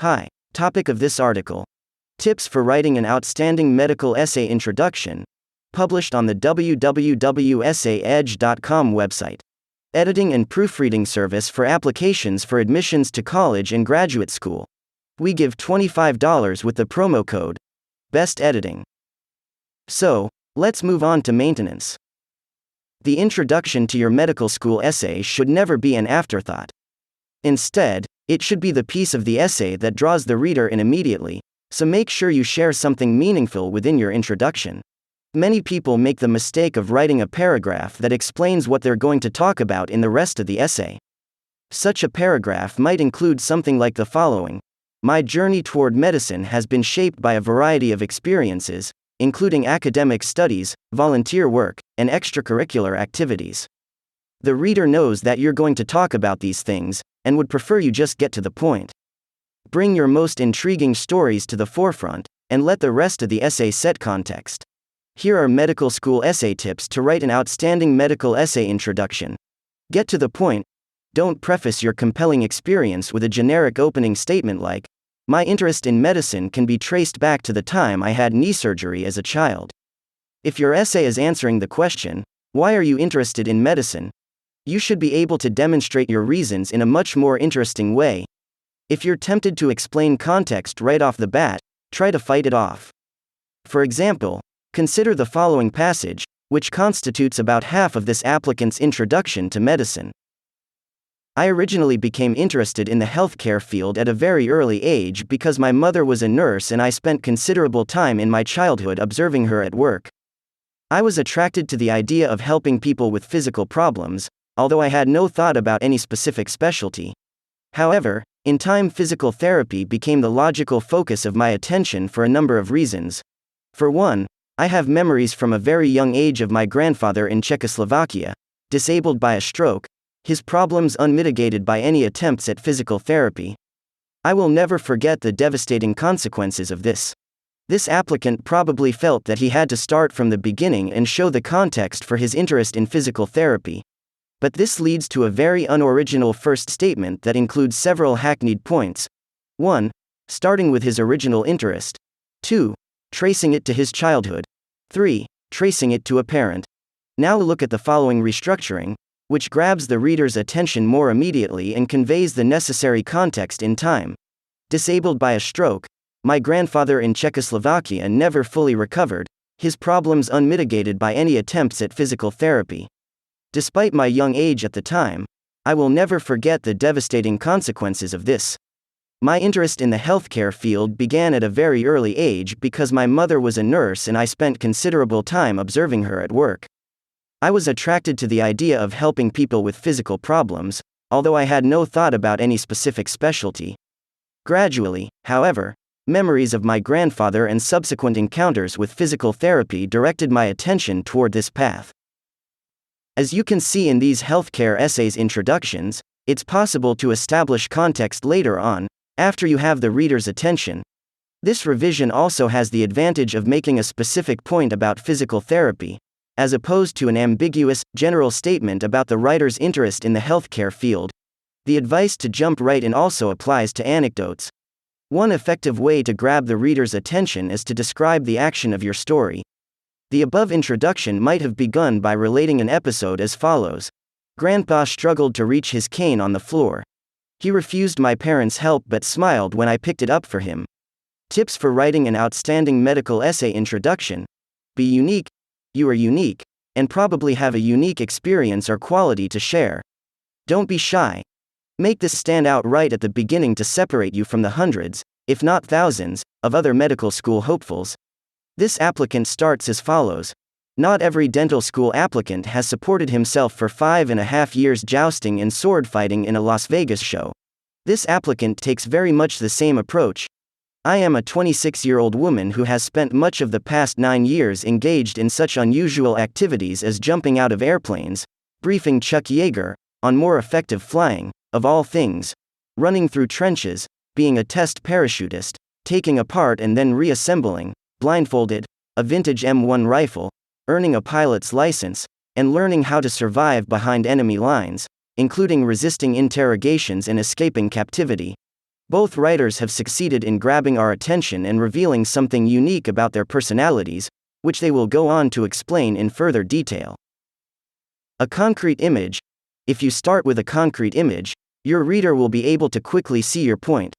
Hi. Topic of this article: Tips for writing an outstanding medical essay introduction. Published on the www.essayedge.com website. Editing and proofreading service for applications for admissions to college and graduate school. We give $25 with the promo code Best Editing. So, let's move on to maintenance. The introduction to your medical school essay should never be an afterthought. Instead, it should be the piece of the essay that draws the reader in immediately, so make sure you share something meaningful within your introduction. Many people make the mistake of writing a paragraph that explains what they're going to talk about in the rest of the essay. Such a paragraph might include something like the following: My journey toward medicine has been shaped by a variety of experiences, including academic studies, volunteer work, and extracurricular activities. The reader knows that you're going to talk about these things, and would prefer you just get to the point. Bring your most intriguing stories to the forefront, and let the rest of the essay set context. Here are medical school essay tips to write an outstanding medical essay introduction. Get to the point. Don't preface your compelling experience with a generic opening statement like, "My interest in medicine can be traced back to the time I had knee surgery as a child." If your essay is answering the question, "Why are you interested in medicine?" you should be able to demonstrate your reasons in a much more interesting way. If you're tempted to explain context right off the bat, try to fight it off. For example, consider the following passage, which constitutes about half of this applicant's introduction to medicine. I originally became interested in the healthcare field at a very early age because my mother was a nurse and I spent considerable time in my childhood observing her at work. I was attracted to the idea of helping people with physical problems, although I had no thought about any specific specialty. However, in time, physical therapy became the logical focus of my attention for a number of reasons. For one, I have memories from a very young age of my grandfather in Czechoslovakia, disabled by a stroke, his problems unmitigated by any attempts at physical therapy. I will never forget the devastating consequences of this. This applicant probably felt that he had to start from the beginning and show the context for his interest in physical therapy. But this leads to a very unoriginal first statement that includes several hackneyed points. 1. Starting with his original interest. 2. Tracing it to his childhood. 3. Tracing it to a parent. Now look at the following restructuring, which grabs the reader's attention more immediately and conveys the necessary context in time. Disabled by a stroke, my grandfather in Czechoslovakia never fully recovered, his problems unmitigated by any attempts at physical therapy. Despite my young age at the time, I will never forget the devastating consequences of this. My interest in the healthcare field began at a very early age because my mother was a nurse and I spent considerable time observing her at work. I was attracted to the idea of helping people with physical problems, although I had no thought about any specific specialty. Gradually, however, memories of my grandfather and subsequent encounters with physical therapy directed my attention toward this path. As you can see in these healthcare essays introductions, it's possible to establish context later on, after you have the reader's attention. This revision also has the advantage of making a specific point about physical therapy, as opposed to an ambiguous, general statement about the writer's interest in the healthcare field. The advice to jump right in also applies to anecdotes. One effective way to grab the reader's attention is to describe the action of your story. The above introduction might have begun by relating an episode as follows. Grandpa struggled to reach his cane on the floor. He refused my parents' help but smiled when I picked it up for him. Tips for writing an outstanding medical essay introduction. Be unique. You are unique, and probably have a unique experience or quality to share. Don't be shy. Make this stand out right at the beginning to separate you from the hundreds, if not thousands, of other medical school hopefuls. This applicant starts as follows. Not every dental school applicant has supported himself for 5.5 years jousting and sword fighting in a Las Vegas show. This applicant takes very much the same approach. I am a 26-year-old woman who has spent much of the past 9 years engaged in such unusual activities as jumping out of airplanes, briefing Chuck Yeager on more effective flying, of all things, running through trenches, being a test parachutist, taking apart and then reassembling, blindfolded, a vintage M1 rifle, earning a pilot's license, and learning how to survive behind enemy lines, including resisting interrogations and escaping captivity. Both writers have succeeded in grabbing our attention and revealing something unique about their personalities, which they will go on to explain in further detail. A concrete image. If you start with a concrete image, your reader will be able to quickly see your point.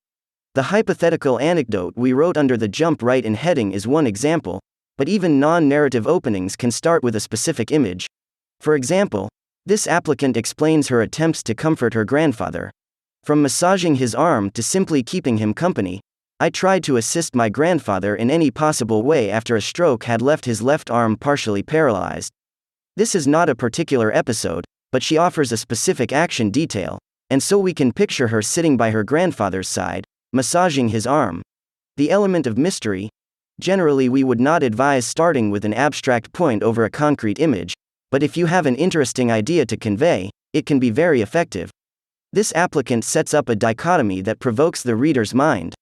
The hypothetical anecdote we wrote under the jump right in heading is one example, but even non-narrative openings can start with a specific image. For example, this applicant explains her attempts to comfort her grandfather. From massaging his arm to simply keeping him company, I tried to assist my grandfather in any possible way after a stroke had left his left arm partially paralyzed. This is not a particular episode, but she offers a specific action detail, and so we can picture her sitting by her grandfather's side, massaging his arm. The element of mystery. Generally, we would not advise starting with an abstract point over a concrete image, but if you have an interesting idea to convey, it can be very effective. This applicant sets up a dichotomy that provokes the reader's mind.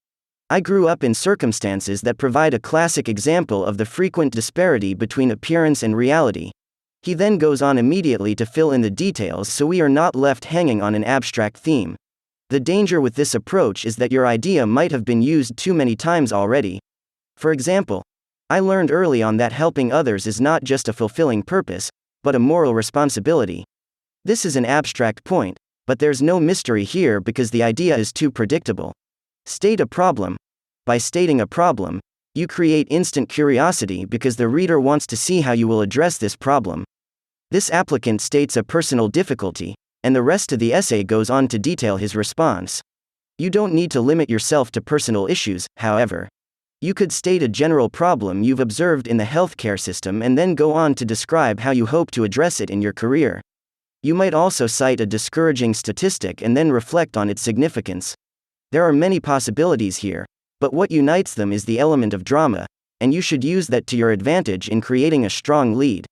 I grew up in circumstances that provide a classic example of the frequent disparity between appearance and reality. He then goes on immediately to fill in the details so we are not left hanging on an abstract theme. The danger with this approach is that your idea might have been used too many times already. For example, I learned early on that helping others is not just a fulfilling purpose, but a moral responsibility. This is an abstract point, but there's no mystery here because the idea is too predictable. State a problem. By stating a problem, you create instant curiosity because the reader wants to see how you will address this problem. This applicant states a personal difficulty, and the rest of the essay goes on to detail his response. You don't need to limit yourself to personal issues, however. You could state a general problem you've observed in the healthcare system and then go on to describe how you hope to address it in your career. You might also cite a discouraging statistic and then reflect on its significance. There are many possibilities here, but what unites them is the element of drama, and you should use that to your advantage in creating a strong lead.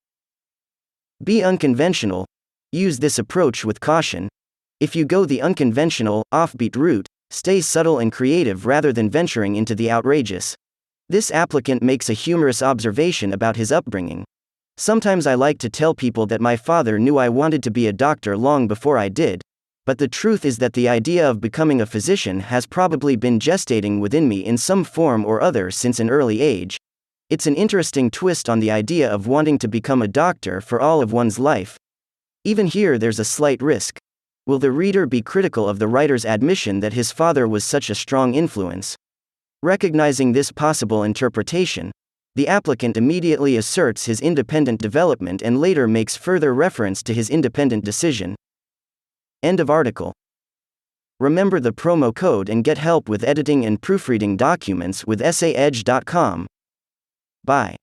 Be unconventional. Use this approach with caution. If you go the unconventional, offbeat route, stay subtle and creative rather than venturing into the outrageous. This applicant makes a humorous observation about his upbringing. Sometimes I like to tell people that my father knew I wanted to be a doctor long before I did, but the truth is that the idea of becoming a physician has probably been gestating within me in some form or other since an early age. It's an interesting twist on the idea of wanting to become a doctor for all of one's life. Even here there's a slight risk. Will the reader be critical of the writer's admission that his father was such a strong influence? Recognizing this possible interpretation, the applicant immediately asserts his independent development and later makes further reference to his independent decision. End of article. Remember the promo code and get help with editing and proofreading documents with essayedge.com. Bye.